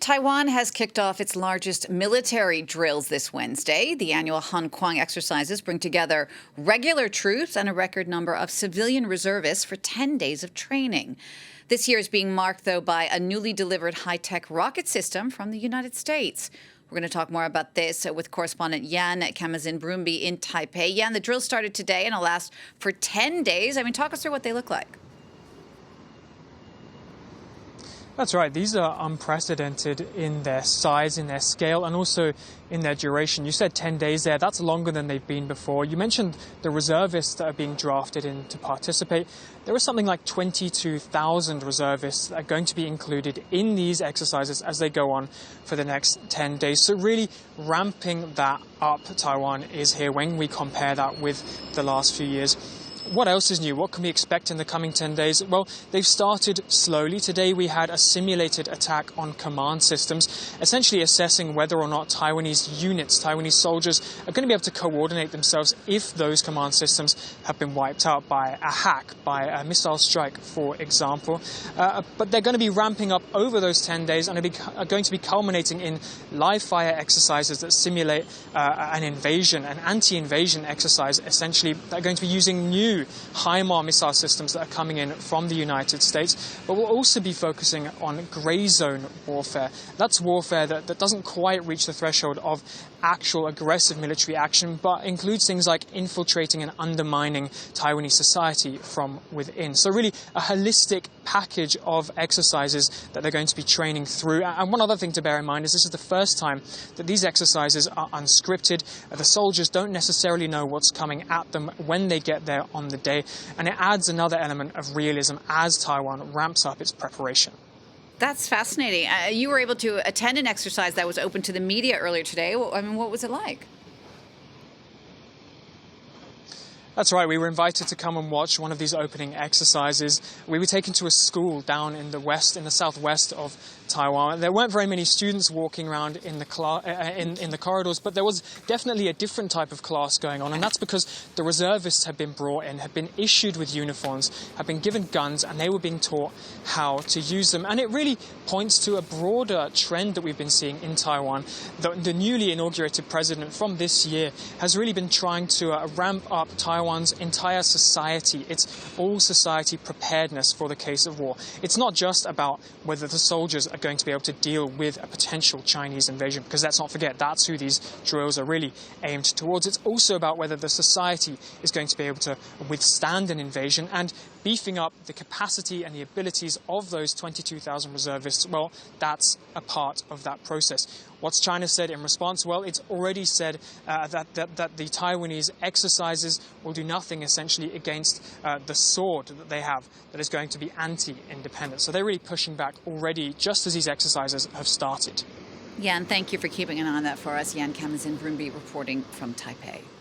Taiwan has kicked off its largest military drills this Wednesday. The annual Han Kuang exercises bring together regular troops and a record number of civilian reservists for 10 days of training. This year is being marked, though, by a newly delivered high-tech rocket system from the United States. We're going to talk more about this with correspondent Jan Camenzind Broomby in Taipei. Jan, the drill started today and will last for 10 days. Talk us through what they look like. That's right. These are unprecedented in their size, in their scale, and also in their duration. You said 10 days there. That's longer than they've been before. You mentioned the reservists that are being drafted in to participate. There are something like 22,000 reservists that are going to be included in these exercises as they go on for the next 10 days. So really ramping that up, Taiwan is here when we compare that with the last few years. What else is new? What can we expect in the coming 10 days? Well, they've started slowly. Today we had a simulated attack on command systems, essentially assessing whether or not Taiwanese units, Taiwanese soldiers, are going to be able to coordinate themselves if those command systems have been wiped out by a hack, by a missile strike, for example. But they're going to be ramping up over those 10 days and are going to be culminating in live fire exercises that simulate an invasion, an anti-invasion exercise, essentially. They're going to be using new HIMARS missile systems that are coming in from the United States, but we'll also be focusing on grey zone warfare. That's warfare that doesn't quite reach the threshold of actual aggressive military action, but includes things like infiltrating and undermining Taiwanese society from within. So really a holistic package of exercises that they're going to be training through. And one other thing to bear in mind is this is the first time that these exercises are unscripted. The soldiers don't necessarily know what's coming at them when they get there on the day, and it adds another element of realism as Taiwan ramps up its preparation. That's fascinating. You were able to attend an exercise that was open to the media earlier today. What was it like? That's right. We were invited to come and watch one of these opening exercises. We were taken to a school down in the southwest of Taiwan. There weren't very many students walking around in the corridors, but there was definitely a different type of class going on, and that's because the reservists had been brought in, had been issued with uniforms, had been given guns, and they were being taught how to use them. And it really points to a broader trend that we've been seeing in Taiwan. The newly inaugurated president from this year has really been trying to ramp up Taiwan's entire society, its all-society preparedness for the case of war. It's not just about whether the soldiers are going to be able to deal with a potential Chinese invasion, because let's not forget that's who these drills are really aimed towards. It's also about whether the society is going to be able to withstand an invasion, and beefing up the capacity and the abilities of those 22,000 reservists, well, that's a part of that process. What's China said in response? Well, it's already said that the Taiwanese exercises will do nothing, essentially, against the sword that they have that is going to be anti-independence. So they're really pushing back already, just as these exercises have started. Jan, thank you for keeping an eye on that for us. Jan Camenzind Broomby reporting from Taipei.